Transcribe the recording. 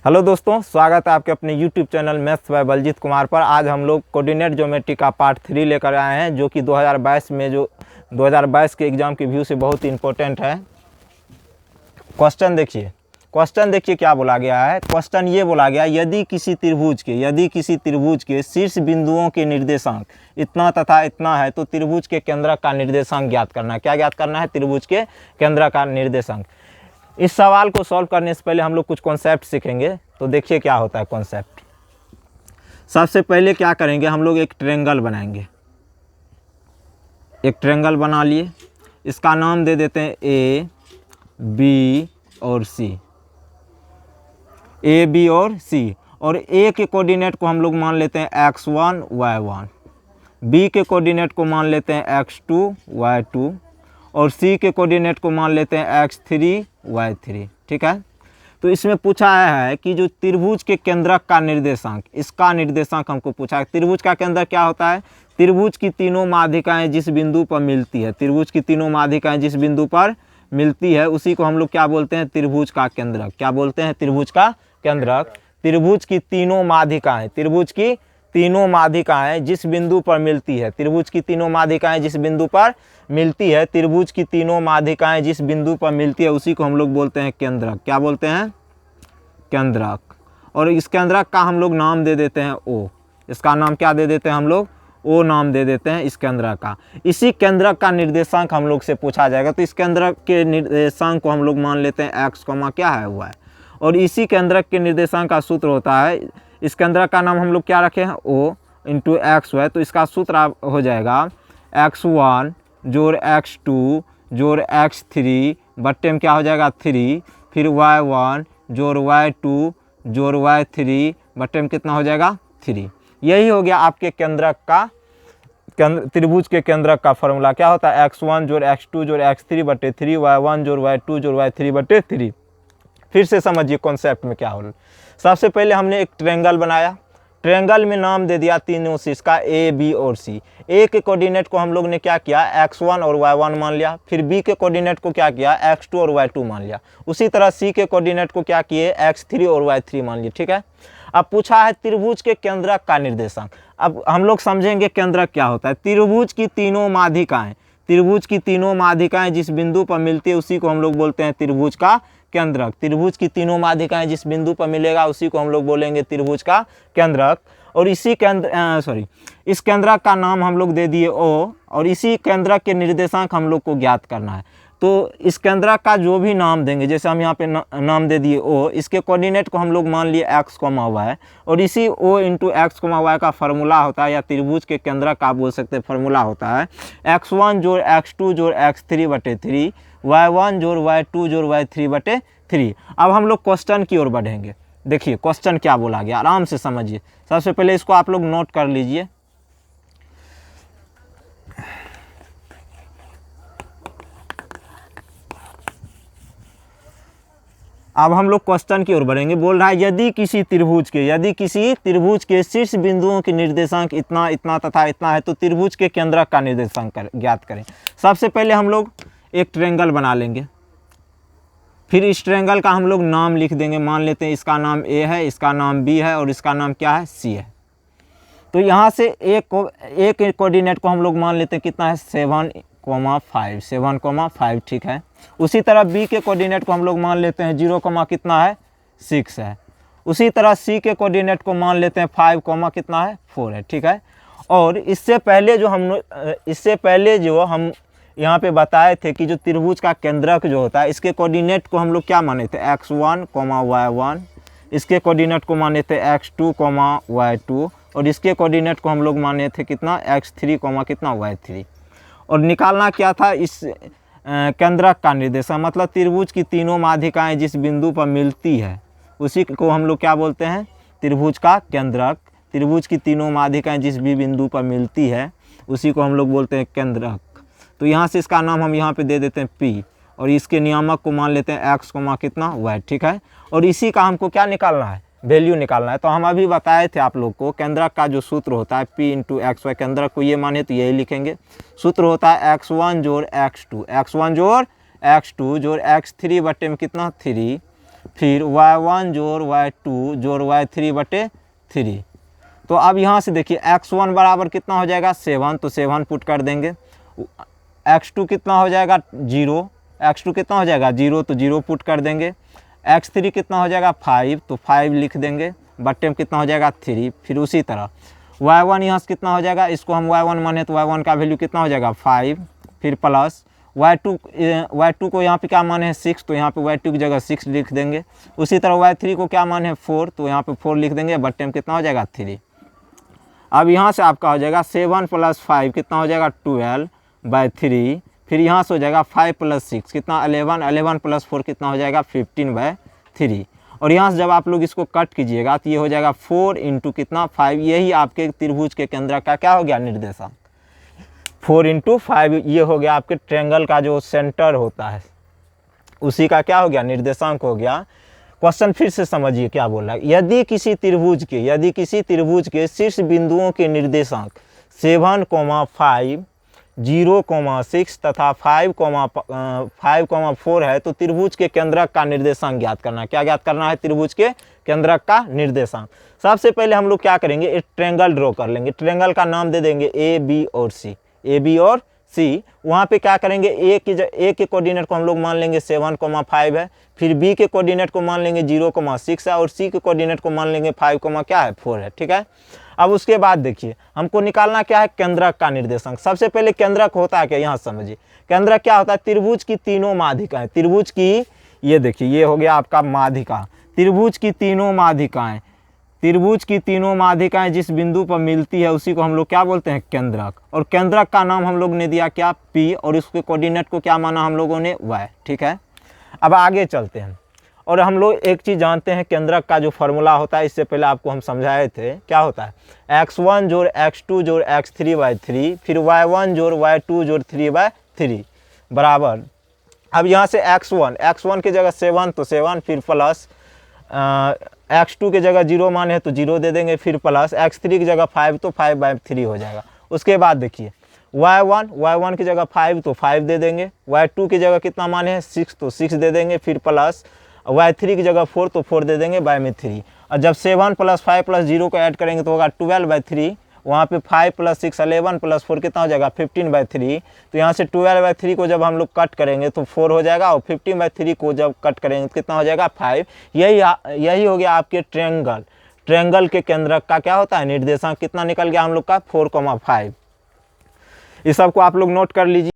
Hello दोस्तों, स्वागत है आपके अपने YouTube channel maths by Baljeet Kumar पर। आज हम लोग कोऑर्डिनेट ज्योमेट्री का पार्ट 3 लेकर आए हैं, जो कि 2022 में जो 2022 के एग्ज़ाम के व्यू से बहुत इंपॉर्टेंट है। क्वेश्चन देखिए क्या बोला गया है। क्वेश्चन ये बोला गया, यदि किसी त्रिभुज के शीर्ष बिंदुओं के निर्देशांक इतना तथा इतना है तो त्रिभुज के केंद्रक का निर्देशांक ज्ञात करना है। क्या ज्ञात करना है? त्रिभुज के केंद्रक का निर्देशांक। इस सवाल को सॉल्व करने से पहले हम लोग कुछ कॉन्सेप्ट सीखेंगे। तो देखिए क्या होता है कॉन्सेप्ट। सबसे पहले क्या करेंगे, हम लोग एक ट्रायंगल बनाएंगे। एक ट्रायंगल बना लिए, इसका नाम दे देते हैं ए बी और सी। ए बी और सी। और ए के कोऑर्डिनेट को हम लोग मान लेते हैं x1 y1, बी के कोऑर्डिनेट को मान लेते हैं x2 y2 और सी के कोऑर्डिनेट को मान लेते हैं x3 y3। ठीक है। तो इसमें पूछा है कि जो त्रिभुज के केंद्रक का निर्देशांक, इसका निर्देशांक हमको पूछा है। त्रिभुज का केंद्रक क्या होता है? त्रिभुज की तीनों माध्यिकाएं जिस बिंदु पर मिलती है, त्रिभुज की तीनों माध्यिकाएं जिस बिंदु पर मिलती है उसी को हम लोग क्या बोलते हैं? त्रिभुज का केंद्रक। क्या बोलते हैं? त्रिभुज का केंद्रक। त्रिभुज की तीनों माध्यिकाएं, त्रिभुज की तीनों माध्यिकाएं जिस बिंदु पर मिलती है, त्रिभुज की तीनों माध्यिकाएं जिस बिंदु पर मिलती है, त्रिभुज की तीनों माध्यिकाएं जिस बिंदु पर मिलती है उसी को हम लोग बोलते हैं केंद्रक। क्या बोलते हैं? केंद्रक। और इस केंद्रक का हम लोग नाम दे देते हैं ओ। इसका नाम क्या दे देते हैं हम लोग? ओ नाम दे देते हैं इस केंद्रक का। इसी केंद्रक का निर्देशांक हम लोग से पूछा जाएगा। तो इस केंद्रक के निर्देशांक को हम लोग मान लेते हैं एक्स कॉमा क्या है? वाई। और इसी केंद्रक के निर्देशांक का सूत्र होता है, इस केंद्रक का नाम हम लोग क्या रखे हैं? O into X Y. तो इसका सूत्र हो जाएगा x1 जोड़ x2 जोड़ x3 बट्टे में क्या हो जाएगा? 3, फिर y1 जोड़ y2 जोड़ y3 बट्टे में कितना हो जाएगा? 3। यही हो गया आपके केंद्रक का, त्रिभुज के केंद्रक का फॉर्मूला। क्या होता है? x1 जोड़ x2 जोड़ x3 बट्टे 3, y1 जोड़ y2 जोड़ y3 बट्टे 3। फिर से समझिए कॉन्सेप्ट में क्या हो। सबसे पहले हमने एक ट्रायंगल बनाया। ट्रायंगल में नाम दे दिया तीनों शीर्ष का ए बी और सी। ए के कोऑर्डिनेट को हम लोग ने क्या किया? x1 और y1 मान लिया। फिर बी के कोऑर्डिनेट को क्या किया? x2 और y2 मान लिया। उसी तरह सी के कोऑर्डिनेट को क्या किए? x3 और y3 मान लिए। ठीक है। अब पूछा है त्रिभुज के केंद्रक का निर्देशांक। अब हम लोग समझेंगे केंद्रक क्या होता है। त्रिभुज की तीनों माध्यिकाएं, त्रिभुज की तीनों माध्यिकाएं जिस बिंदु पर मिलती है उसी को हम लोग बोलते हैं त्रिभुज का केंद्रक। त्रिभुज की तीनों माध्यिकाएं जिस बिंदु पर मिलेगा उसी को हम लोग बोलेंगे त्रिभुज का केंद्रक। और इसी इस केंद्रक का नाम हम लोग दे दिए ओ। और इसी केंद्रक के निर्देशांक हम लोग को ज्ञात करना है। तो इस केंद्रक का जो भी नाम देंगे, जैसे हम यहाँ पे नाम दे दिए ओ, इसके कोऑर्डिनेट को हम लोग मान लिए एक्स कॉमा वाई। और इसी O into X comma Y का फार्मूला होता है, या त्रिभुज के केंद्रक का आप बोल सकते हैं फार्मूला होता है x1 जोड़ x2 जोड़ x3 बटे 3, y1 जोड़ y2 जोड़ y3 बटे 3। अब हम लोग क्वेश्चन की ओर बढ़ेंगे। देखिए क्वेश्चन क्या बोला गया, आराम से समझिए। सबसे पहले इसको आप लोग नोट कर लीजिए। अब हम लोग क्वेश्चन की ओर बढ़ेंगे। बोल रहा है यदि किसी त्रिभुज के शीर्ष बिंदुओं के निर्देशांक इतना इतना तथा इतना है तो त्रिभुज के केंद्रक का निर्देशांक ज्ञात करें। सबसे पहले हम लोग एक ट्रायंगल बना लेंगे। फिर इस ट्रायंगल का हम लोग नाम लिख देंगे। मान लेते हैं इसका नाम ए है, इसका नाम बी है और इसका नाम क्या है? सी है। तो यहाँ से एक कोऑर्डिनेट को हम लोग मान लेते हैं कितना है? 7,5। ठीक है। उसी तरह बी के कोऑर्डिनेट को हम लोग मान लेते हैं 0, कितना है? 6 है। उसी तरह सी के कोऑर्डिनेट को मान लेते हैं 5, कितना है? 4 है। ठीक है। और इससे पहले जो हम यहाँ पे बताए थे कि जो त्रिभुज का केंद्रक जो होता है, इसके कोऑर्डिनेट को हम लोग क्या माने थे? x1, y1। इसके कोऑर्डिनेट को माने थे x2, y2। और इसके कोऑर्डिनेट को हम लोग माने थे कितना? x3, कितना? y3। और निकालना क्या था? इस केंद्रक का निर्देशांक, मतलब त्रिभुज की तीनों माध्यिकाएं जिस बिंदु पर मिलती है उसी को हम लोग क्या बोलते हैं? त्रिभुज का केंद्रक। त्रिभुज की तीनों माध्यिकाएं जिस भी बिंदु पर मिलती है उसी को हम लोग बोलते हैं केंद्रक। तो यहाँ से इसका नाम हम यहाँ पे दे देते हैं P। और इसके नियामक को मान लेते हैं x, कितना? y। ठीक है। और इसी का हमको क्या निकालना है? वैल्यू निकालना है। तो हम अभी बताए थे आप लोग को केंद्रक का जो सूत्र होता है P इंटू एक्स वाई। केंद्रक को ये माने तो यही लिखेंगे। सूत्र होता है x1 जोड़ x2 जोड़ x3 बट्टे में कितना? 3, फिर y1 जोड़ y2 जोड़ y3 बटे 3। तो अब यहाँ से देखिए x1 बराबर कितना हो जाएगा 7, तो 7 पुट कर देंगे। x2 कितना हो जाएगा 0, x2 कितना हो जाएगा 0, तो 0 पुट कर देंगे। x3 कितना हो जाएगा 5, तो 5 लिख देंगे, बट्टे में कितना हो जाएगा 3। फिर उसी तरह y1 यहाँ से कितना हो जाएगा, इसको हम y1 माने तो y1 का वैल्यू कितना हो जाएगा 5, फिर प्लस y2 को यहाँ पे क्या मान है 6, तो यहाँ पे y2 की जगह 6 लिख देंगे। उसी तरह y3 को क्या मान है 4, तो यहाँ पे 4 लिख देंगे, बट्टे में कितना हो जाएगा 3। अब यहाँ से आपका हो जाएगा 7 + 5 कितना हो जाएगा 12/3। फिर यहाँ से हो जाएगा 5 + 6 कितना 11, 11 + 4 कितना हो जाएगा 15/3। और यहाँ से जब आप लोग इसको कट कीजिएगा तो ये हो जाएगा 4 × कितना 5। यही आपके त्रिभुज के केंद्र का क्या हो गया निर्देशांक। 4 × 5 ये हो गया आपके ट्रायंगल का जो सेंटर होता है उसी का क्या हो गया निर्देशांक हो गया। क्वेश्चन फिर से समझिए क्या बोल रहा है। यदि किसी त्रिभुज के शीर्ष बिंदुओं के निर्देशांक 7, 5, 0, 6 तथा 5, 4 है तो त्रिभुज के केंद्रक का निर्देशांक ज्ञात करना। क्या ज्ञात करना है त्रिभुज के केंद्रक का निर्देशांक। सबसे पहले हम लोग क्या करेंगे एक ट्रायंगल ड्रॉ कर लेंगे। ट्रायंगल का नाम दे देंगे ए बी और सी। वहाँ पे क्या करेंगे ए के कोऑर्डिनेट को हम लोग मान लेंगे 7, 5 है। फिर बी के कोऑर्डिनेट को मान लेंगे 0, 6 है। और सी के कोऑर्डिनेट को मान लेंगे 5, क्या है 4 है। ठीक है। अब उसके बाद देखिए हमको निकालना क्या है केंद्रक का निर्देशांक। सबसे पहले केंद्रक होता है क्या यहाँ समझिए। केंद्रक क्या होता है त्रिभुज की तीनों माध्यिकाएं। त्रिभुज की ये देखिए ये हो गया आपका माध्यिका। त्रिभुज की तीनों माध्यिकाएं जिस बिंदु पर मिलती है उसी को हम लोग क्या बोलते हैं केंद्रक। और केंद्रक का नाम हम लोग ने दिया क्या P, और उसके कोऑर्डिनेट को क्या माना हम लोगों ने y। ठीक है। अब आगे चलते हैं और हम लोग एक चीज़ जानते हैं केंद्रक का जो फॉर्मूला होता है इससे पहले आपको हम समझाए थे। क्या होता है x1 जोड़ x2 जोड़ x3/3 फिर y1 जोड़ y2 जोड़ 3/3 बराबर। अब यहाँ से x1 की जगह 7 तो 7 फिर प्लस x2 की जगह 0 मान है तो 0 दे देंगे फिर प्लस x3 की जगह 5 तो 5/3 हो जाएगा। उसके बाद देखिए y1 की जगह 5 तो 5 दे देंगे। y2 की जगह कितना मान है 6 तो 6 दे देंगे फिर प्लस y3 की जगह 4 तो 4 दे देंगे by/3। और जब 7 + 5 + 0 को ऐड करेंगे तो होगा 12/3। वहाँ पे 5 + 6 11 + 4 कितना हो जाएगा 15/3। तो यहाँ से 12/3 को जब हम लोग कट करेंगे तो 4 हो जाएगा और 15/3 को जब कट करेंगे तो कितना हो जाएगा 5। यही हो गया आपके ट्रायंगल के केंद्रक का क्या होता है निर्देशांक। कितना निकल गया हम लोग का 4, 5। इस सब को आप लोग नोट कर लीजिए।